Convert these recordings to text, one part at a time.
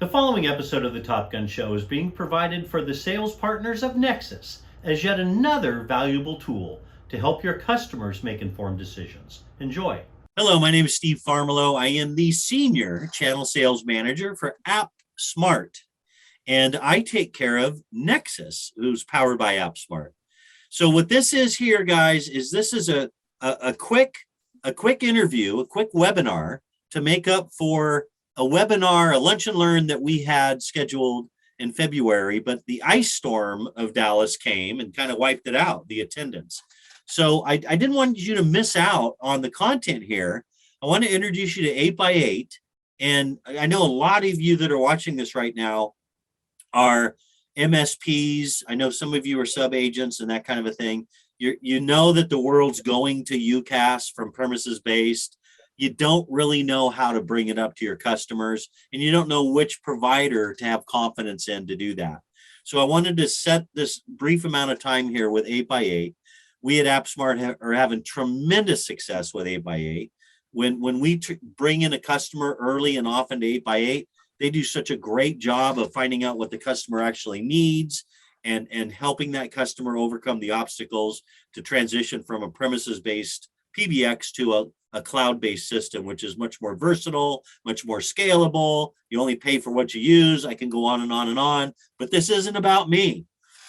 The following episode of the Top Gun Show is being provided for the sales partners of NXTSYS as yet another valuable tool to help your customers make informed decisions. Enjoy. Hello, my name is Steve Farmelo. I am the Senior Channel Sales Manager for AppSmart, and I take care of NXTSYS, who's powered by AppSmart. So what this is here, guys, is this is a quick interview, a quick webinar to make up for a webinar, a lunch and learn that we had scheduled in February, but the ice storm of Dallas came and kind of wiped it out, the attendance. So I didn't want you to miss out on the content here. I want to introduce you to 8x8. And I know a lot of you that are watching this right now are MSPs. I know some of you are sub-agents and that kind of a thing. You know that the world's going to UCaaS from premises-based. You don't really know how to bring it up to your customers, and you don't know which provider to have confidence in to do that. So I wanted to set this brief amount of time here with 8x8. We at AppSmart are having tremendous success with 8x8. When we bring in a customer early and often to 8x8, they do such a great job of finding out what the customer actually needs and helping that customer overcome the obstacles to transition from a premises-based PBX to a cloud-based system, which is much more versatile, much more scalable. You only pay for what you use. I can go on and on and on, but this isn't about me.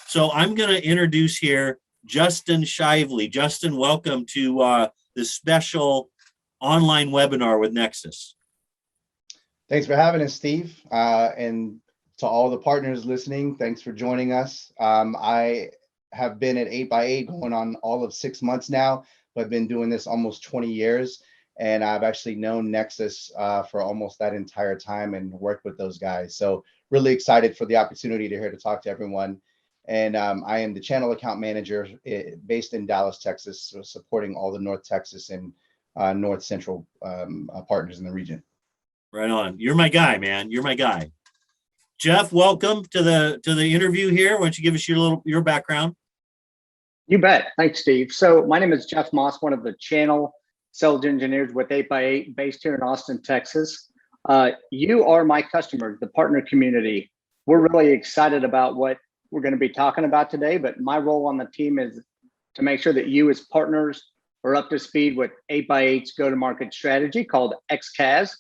So I'm going to introduce here Justin Shively. Justin, welcome to this special online webinar with NXTSYS. Thanks for having us, Steve. And to all the partners listening, thanks for joining us. I have been at 8x8 going on all of 6 months now. I've been doing this almost 20 years, and I've actually known NXTSYS for almost that entire time and worked with those guys. So really excited for the opportunity to talk to everyone. And I am the channel account manager based in Dallas, Texas, so supporting all the North Texas and North Central partners in the region. Right on. You're my guy, man. You're my guy. Jeff, welcome to the interview here. Why don't you give us your background? You bet. Thanks, Steve. So my name is Jeff Moss, one of the channel sales engineers with 8x8 based here in Austin, Texas. You are my customer, the partner community. We're really excited about what we're going to be talking about today, but my role on the team is to make sure that you as partners are up to speed with 8x8's go-to-market strategy called XCaaS,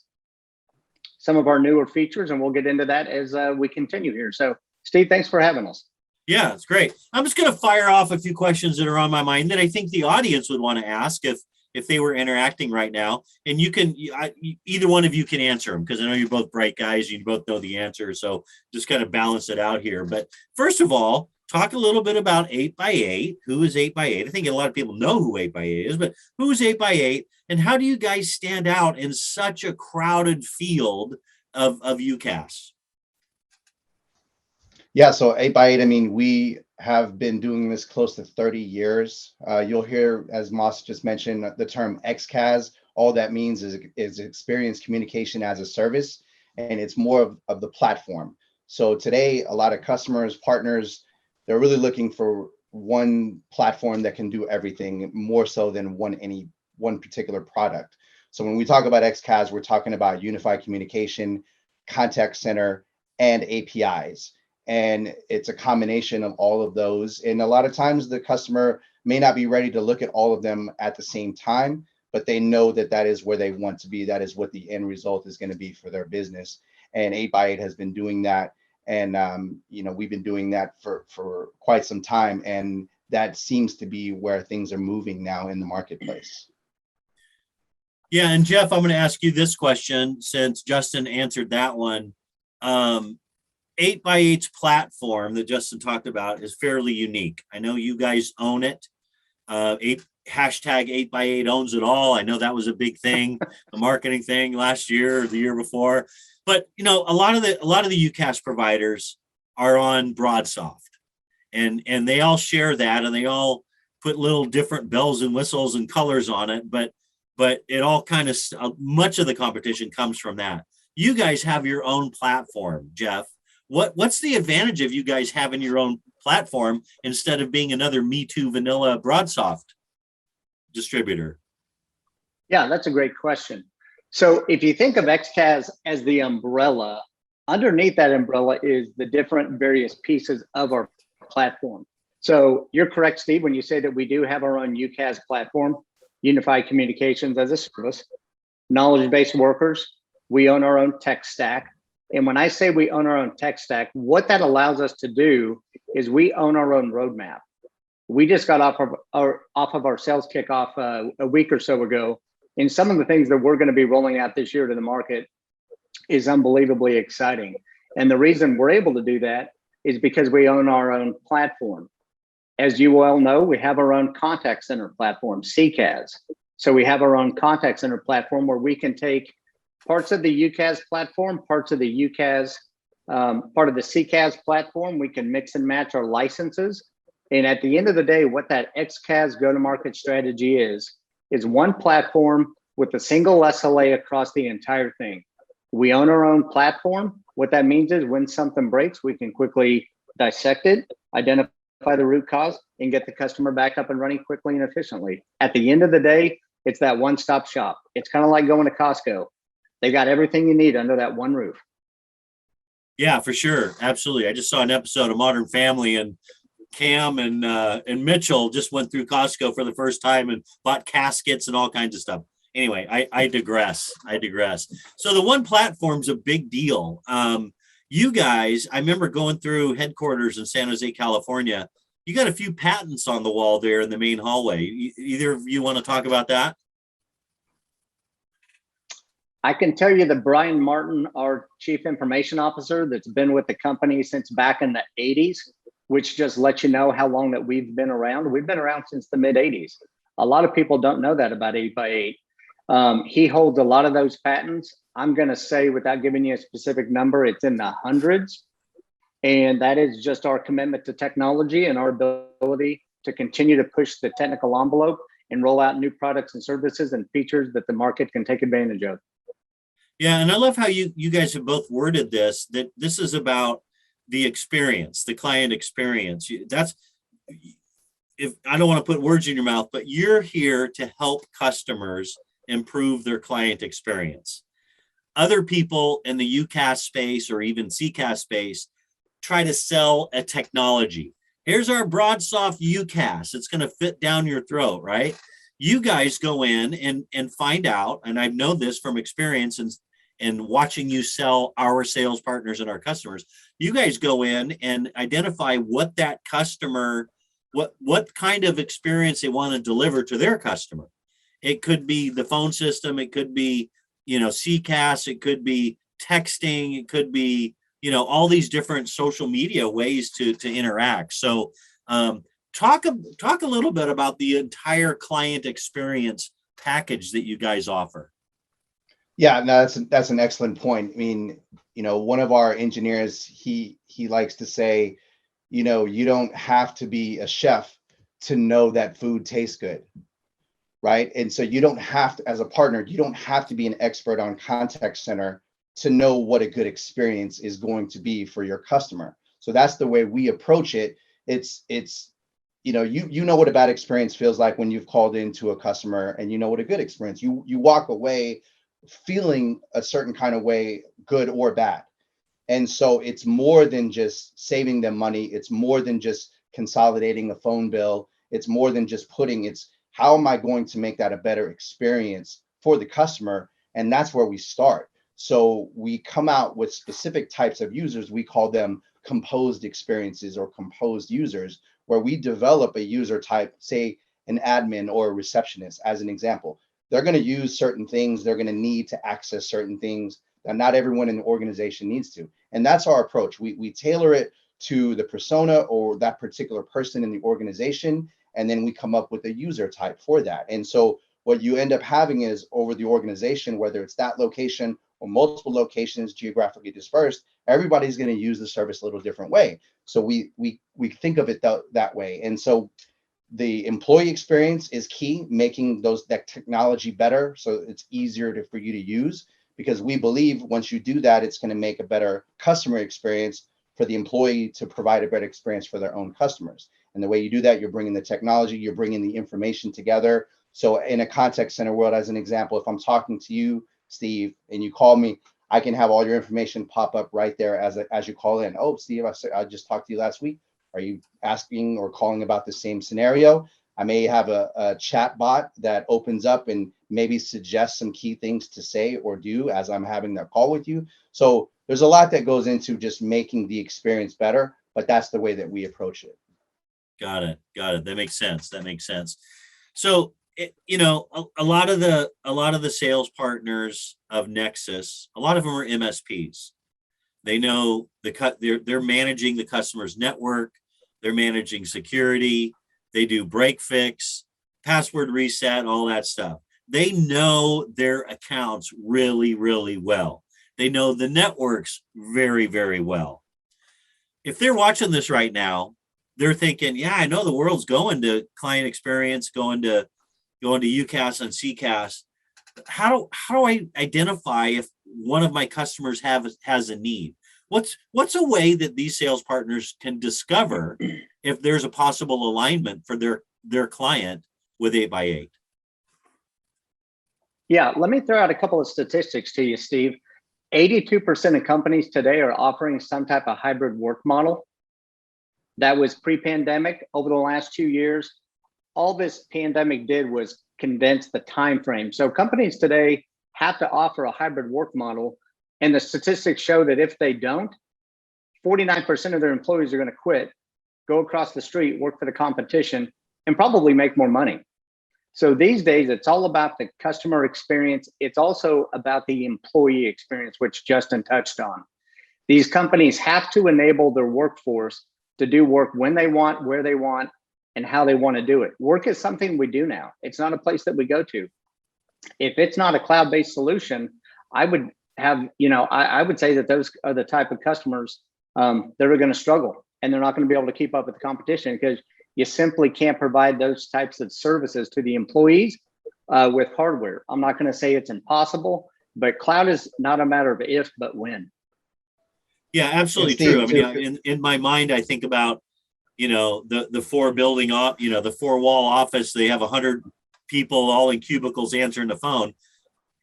some of our newer features, and we'll get into that as we continue here. So Steve, thanks for having us. Yeah, it's great. I'm just going to fire off a few questions that are on my mind that I think the audience would want to ask if they were interacting right now. And you can, either one of you can answer them because I know you're both bright guys. You both know the answer. So just kind of balance it out here. But first of all, talk a little bit about 8x8. Who is 8x8? I think a lot of people know who 8x8 is, but who is 8x8? And how do you guys stand out in such a crowded field of UCaaS? Yeah, so 8x8, I mean, we have been doing this close to 30 years. You'll hear, as Moss just mentioned, the term XCaaS. All that means is experience communication as a service, and it's more of the platform. So today, a lot of customers, partners, they're really looking for one platform that can do everything more so than one particular product. So when we talk about XCaaS, we're talking about unified communication, contact center, and APIs. And it's a combination of all of those. And a lot of times the customer may not be ready to look at all of them at the same time, but they know that that is where they want to be. That is what the end result is going to be for their business. And 8x8 has been doing that. And, we've been doing that for quite some time. And that seems to be where things are moving now in the marketplace. Yeah. And Jeff, I'm going to ask you this question since Justin answered that one. 8x8's platform that Justin talked about is fairly unique. I know you guys own it. #8 8x8 owns it all. I know that was a big thing, the marketing thing last year or the year before. But a lot of the UCaaS providers are on BroadSoft, and they all share that, and they all put little different bells and whistles and colors on it. But it all kind of much of the competition comes from that. You guys have your own platform, Jeff. What's the advantage of you guys having your own platform instead of being another Me Too vanilla BroadSoft distributor? Yeah, that's a great question. So if you think of XCaaS as the umbrella underneath that umbrella is the different various pieces of our platform. So you're correct, Steve, when you say that we do have our own UCaaS platform, Unified Communications as a Service, knowledge-based workers. We own our own tech stack. And when I say we own our own tech stack, what that allows us to do is we own our own roadmap. We just got off of our sales kickoff a week or so ago. And some of the things that we're going to be rolling out this year to the market is unbelievably exciting. And the reason we're able to do that is because we own our own platform. As you well know, we have our own contact center platform, CCAS. So we have our own contact center platform where we can take parts of the UCAS platform, parts of the UCAS, part of the CCAS platform. We can mix and match our licenses. And at the end of the day, what that XCAS go-to-market strategy is one platform with a single SLA across the entire thing. We own our own platform. What that means is when something breaks, we can quickly dissect it, identify the root cause, and get the customer back up and running quickly and efficiently. At the end of the day, it's that one-stop shop. It's kind of like going to Costco. They got everything you need under that one roof. Yeah, for sure. Absolutely. I just saw an episode of Modern Family, and Cam and Mitchell just went through Costco for the first time and bought caskets and all kinds of stuff. Anyway, I digress. So the one platform's a big deal. You guys, I remember going through headquarters in San Jose, California. You got a few patents on the wall there in the main hallway. Either of you want to talk about that? I can tell you that Brian Martin, our Chief Information Officer, that's been with the company since back in the 80s, which just lets you know how long that we've been around. We've been around since the mid 80s. A lot of people don't know that about 8x8. He holds a lot of those patents. I'm going to say, without giving you a specific number, it's in the hundreds. And that is just our commitment to technology and our ability to continue to push the technical envelope and roll out new products and services and features that the market can take advantage of. Yeah, and I love how you guys have both worded this, that this is about the experience, the client experience. That's, if I don't want to put words in your mouth, but you're here to help customers improve their client experience. Other people in the UCaaS space or even CCaaS space try to sell a technology. Here's our BroadSoft UCaaS. It's going to fit down your throat, right? You guys go in and find out, and I know this from experience and watching you sell our sales partners and our customers. You guys go in and identify what that customer, what kind of experience they want to deliver to their customer. It could be the phone system. It could be, CCaaS. It could be texting. It could be, all these different social media ways to interact. So talk a little bit about the entire client experience package that you guys offer. Yeah, no, that's an excellent point. I mean, one of our engineers, he likes to say, you don't have to be a chef to know that food tastes good. Right. And so you don't have to, as a partner, you don't have to be an expert on contact center to know what a good experience is going to be for your customer. So that's the way we approach it. It's you know what a bad experience feels like when you've called into a customer, and you know what a good experience. You walk away feeling a certain kind of way, good or bad. And so it's more than just saving them money. It's more than just consolidating a phone bill. It's more than just it's how am I going to make that a better experience for the customer? And that's where we start. So we come out with specific types of users. We call them composed experiences or composed users, where we develop a user type, say an admin or a receptionist, as an example. They're going to use certain things. They're going to need to access certain things that not everyone in the organization needs to. And that's our approach. We tailor it to the persona or that particular person in the organization. And then we come up with a user type for that. And so what you end up having is, over the organization, whether it's that location or multiple locations geographically dispersed, everybody's going to use the service a little different way. So we think of it that way. And so the employee experience is key, making that technology better so it's easier for you to use, because we believe once you do that, it's going to make a better customer experience for the employee to provide a better experience for their own customers. And the way you do that, you're bringing the technology, you're bringing the information together. So in a contact center world, as an example, if I'm talking to you, Steve, and you call me, I can have all your information pop up right there as you call in. Oh, Steve, I just talked to you last week. Are you asking or calling about the same scenario? I may have a chat bot that opens up and maybe suggests some key things to say or do as I'm having that call with you. So there's a lot that goes into just making the experience better, but that's the way that we approach it. Got it. Got it. That makes sense. That makes sense. So, you know, a lot of the sales partners of NXTSYS, a lot of them are MSPs. They know they're managing the customer's network, they're managing security, they do break fix, password reset, all that stuff. They know their accounts really, really well. They know the networks very, very well. If they're watching this right now, they're thinking, yeah, I know the world's going to client experience, going to UCaaS and CCaaS. How do I identify if one of my customers has a need? What's a way that these sales partners can discover if there's a possible alignment for their client with 8x8? Yeah, let me throw out a couple of statistics to you, Steve. 82% of companies today are offering some type of hybrid work model. That was pre-pandemic. Over the last 2 years, all this pandemic did was condense the time frame. So companies today have to offer a hybrid work model, and the statistics show that if they don't, 49% of their employees are going to quit, go across the street, work for the competition, and probably make more money. So these days, it's all about the customer experience. It's also about the employee experience, which Justin touched on. These companies have to enable their workforce to do work when they want, where they want, and how they want to do it. Work is something we do now. It's not a place that we go to. If it's not a cloud-based solution, I would have, I would say that those are the type of customers that are going to struggle, and they're not going to be able to keep up with the competition because you simply can't provide those types of services to the employees with hardware. I'm not going to say it's impossible, but cloud is not a matter of if, but when. Yeah, absolutely true. I mean, in my mind, I think about, the the 4-wall office. They have 100 people all in cubicles answering the phone.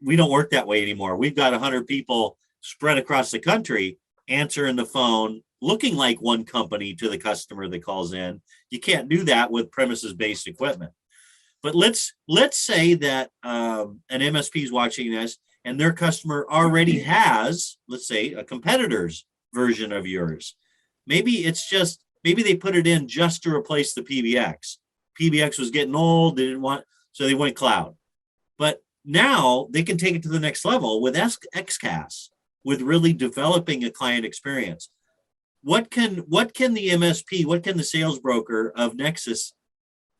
We don't work that way anymore. We've got 100 people spread across the country answering the phone, looking like one company to the customer that calls in. You can't do that with premises-based equipment. But let's say that an MSP is watching this and their customer already has, let's say, a competitor's version of yours. Maybe they put it in just to replace the PBX. PBX was getting old, so they went cloud. But now they can take it to the next level with XCaaS, with really developing a client experience. What can the MSP, what can the sales broker of NXTSYS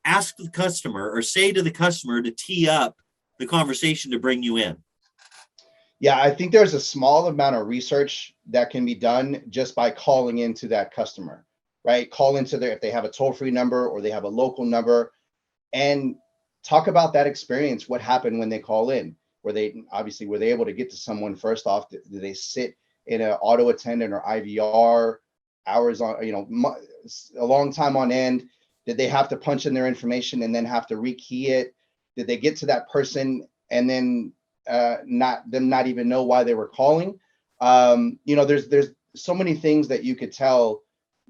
ask the customer or say to the customer to tee up the conversation to bring you in? Yeah, I think there's a small amount of research that can be done just by calling into that customer, right? Call into if they have a toll-free number or they have a local number, and talk about that experience. What happened when they call in? Were they able to get to someone first off? Did they sit in an auto attendant or IVR hours on, a long time on end? Did they have to punch in their information and then have to rekey it? Did they get to that person and then not even know why they were calling? There's so many things that you could tell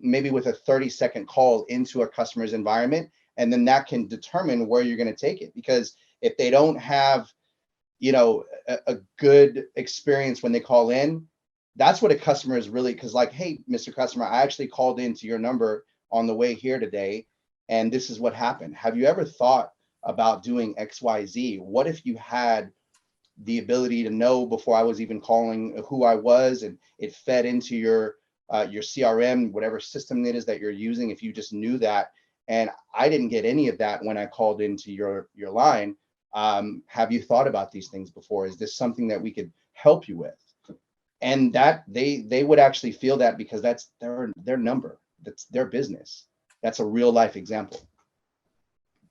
maybe with a 30-second call into a customer's environment, and then that can determine where you're going to take it. Because if they don't have a good experience when they call in, that's what a customer is really, because like, hey, Mr. Customer, I actually called into your number on the way here today, and this is what happened. Have you ever thought about doing XYZ? What if you had the ability to know before I was even calling who I was, and it fed into your CRM, whatever system it is that you're using, if you just knew that, and I didn't get any of that when I called into your line. Have you thought about these things before? Is this something that we could help you with? And that they would actually feel that, because that's their number, that's their business. That's a real life example.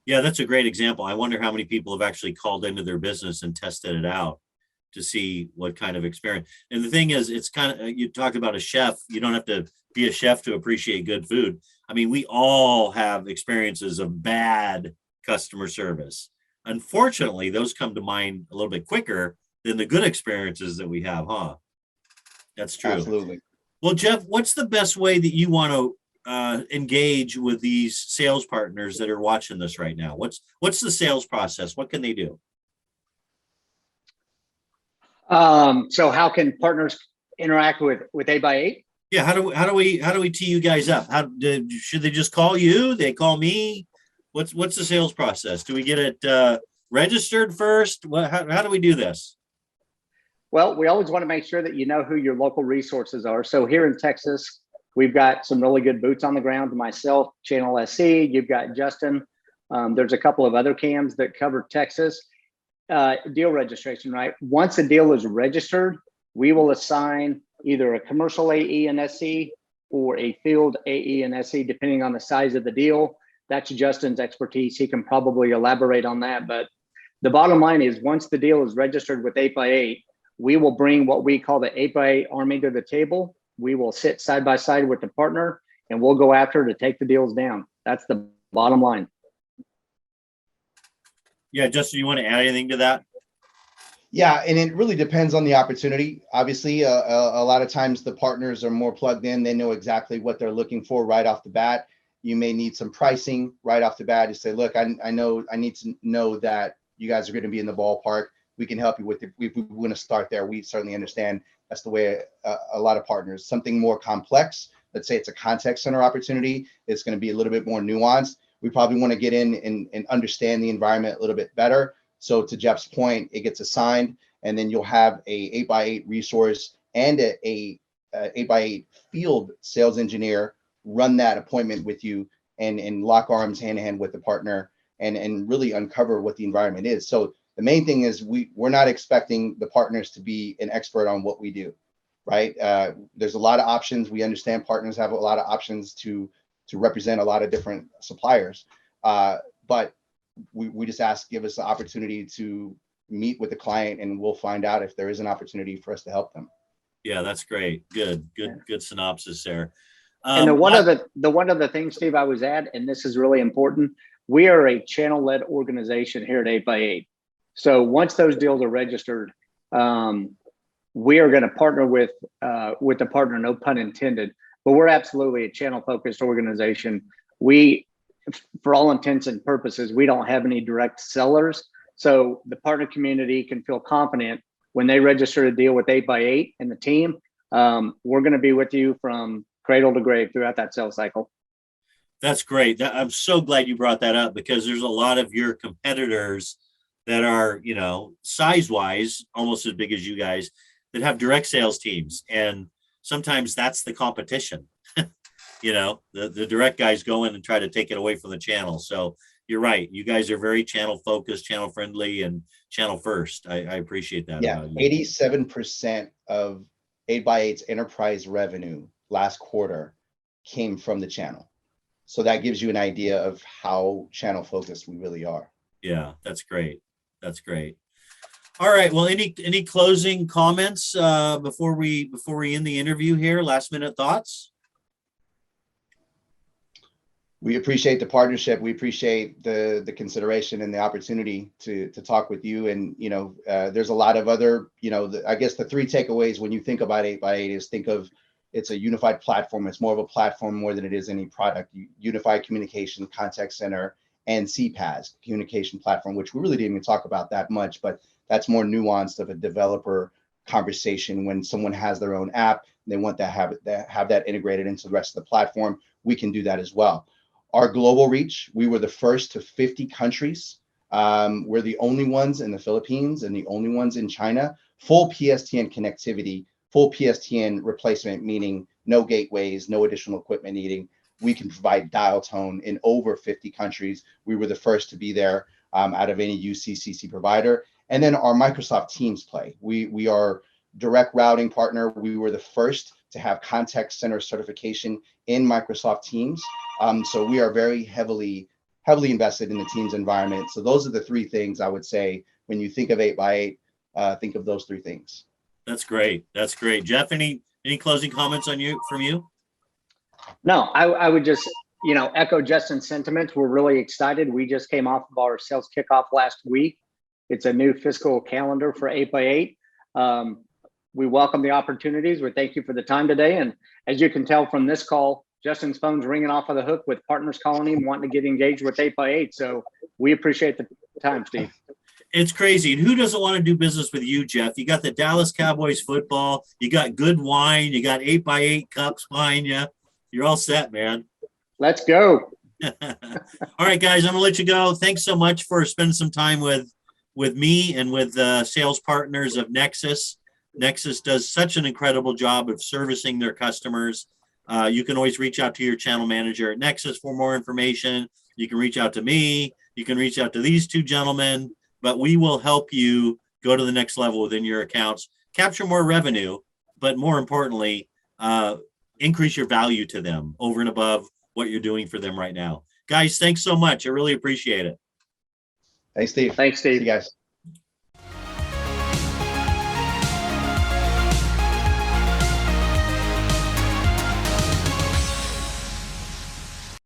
Yeah, that's a great example. I wonder how many people have actually called into their business and tested it out to see what kind of experience. And the thing is, it's kind of, you talked about a chef. You don't have to be a chef to appreciate good food. I mean, we all have experiences of bad customer service. Unfortunately, those come to mind a little bit quicker than the good experiences that we have, huh? That's true. Absolutely. Well, Jeff, what's the best way that you want to engage with these sales partners that are watching this right now? What's the sales process? What can they do? So how can partners interact with 8x8? Yeah, how do we tee you guys up? Should they just call you? They call me? What's the sales process? Do we get it registered first? How do we do this? Well, we always want to make sure that you know who your local resources are. So here in Texas, we've got some really good boots on the ground. Myself, Channel SC, you've got Justin. There's a couple of other cams that cover Texas. Deal registration, right? Once a deal is registered, we will assign either a commercial AE and SC or a field AE and SC, depending on the size of the deal. That's Justin's expertise. He can probably elaborate on that. But the bottom line is once the deal is registered with 8x8, we will bring what we call the 8x8 army to the table. We will sit side by side with the partner and we'll go after to take the deals down. That's the bottom line. Yeah, Justin, you want to add anything to that? Yeah, and it really depends on the opportunity. Obviously, a lot of times the partners are more plugged in. They know exactly what they're looking for right off the bat. You may need some pricing right off the bat. You say, look, I know I need to know that you guys are going to be in the ballpark. We can help you with it. We want to start there. We certainly understand that's the way a lot of partners. Something more complex, let's say it's a contact center opportunity, it's going to be a little bit more nuanced. We probably want to get in and understand the environment a little bit better. So to Jeff's point, it gets assigned, and then you'll have a 8x8 resource and a 8x8 field sales engineer run that appointment with you and lock arms hand in hand with the partner and really uncover what the environment is. So the main thing is we're not expecting the partners to be an expert on what we do, right? There's a lot of options. We understand partners have a lot of options to represent a lot of different suppliers, but we just ask, give us the opportunity to meet with the client and we'll find out if there is an opportunity for us to help them. Yeah, that's great. Good synopsis there. And the one other thing, Steve, I was at, and this is really important, we are a channel-led organization here at 8x8. So once those deals are registered, we are going to partner with the partner, no pun intended, but we're absolutely a channel-focused organization. We, for all intents and purposes, we don't have any direct sellers. So the partner community can feel confident when they register a deal with 8x8 and the team, we're going to be with you from cradle to grave throughout that sales cycle. That's great. I'm so glad you brought that up because there's a lot of your competitors that are, size-wise, almost as big as you guys that have direct sales teams. And sometimes that's the competition. The direct guys go in and try to take it away from the channel. So you're right. You guys are very channel focused, channel friendly, and channel first. I appreciate that. Yeah, 87% of 8x8's enterprise revenue last quarter came from the channel. So that gives you an idea of how channel focused we really are. Yeah, that's great. That's great. All right. Well, any closing comments before we end the interview here? Last minute thoughts? We appreciate the partnership. We appreciate the consideration and the opportunity to talk with you. And, there's a lot of other, I guess the three takeaways when you think about 8x8 is think of it's a unified platform. It's more of a platform more than it is any product. Unified communication, contact center, and CPaaS, communication platform, which we really didn't even talk about that much, but that's more nuanced of a developer conversation. When someone has their own app, they want to have that integrated into the rest of the platform. We can do that as well. Our global reach, we were the first to 50 countries. We're the only ones in the Philippines and the only ones in China. Full PSTN connectivity, full PSTN replacement, meaning no gateways, no additional equipment needing. We can provide dial tone in over 50 countries. We were the first to be there out of any UCCC provider. And then our Microsoft Teams play. We are direct routing partner. We were the first to have contact center certification in Microsoft Teams. So we are very heavily invested in the Teams environment. So those are the three things I would say when you think of 8x8, think of those three things. That's great. That's great. Jeff, any closing comments from you? No, I would just, echo Justin's sentiments. We're really excited. We just came off of our sales kickoff last week. It's a new fiscal calendar for 8x8. we welcome the opportunities. We thank you for the time today. And as you can tell from this call, Justin's phone's ringing off of the hook with partners calling him, wanting to get engaged with 8x8. So we appreciate the time, Steve. It's crazy. And who doesn't want to do business with you, Jeff? You got the Dallas Cowboys football. You got good wine. You got 8x8 cups behind you. You're all set, man. Let's go. All right, guys, I'm going to let you go. Thanks so much for spending some time with me and with the sales partners of NXTSYS. NXTSYS does such an incredible job of servicing their customers. You can always reach out to your channel manager at NXTSYS for more information. You can reach out to me. You can reach out to these two gentlemen, but we will help you go to the next level within your accounts, capture more revenue, but more importantly, increase your value to them over and above what you're doing for them right now. Guys, thanks so much. I really appreciate it. Thanks, Steve. Thanks, Steve. See you guys.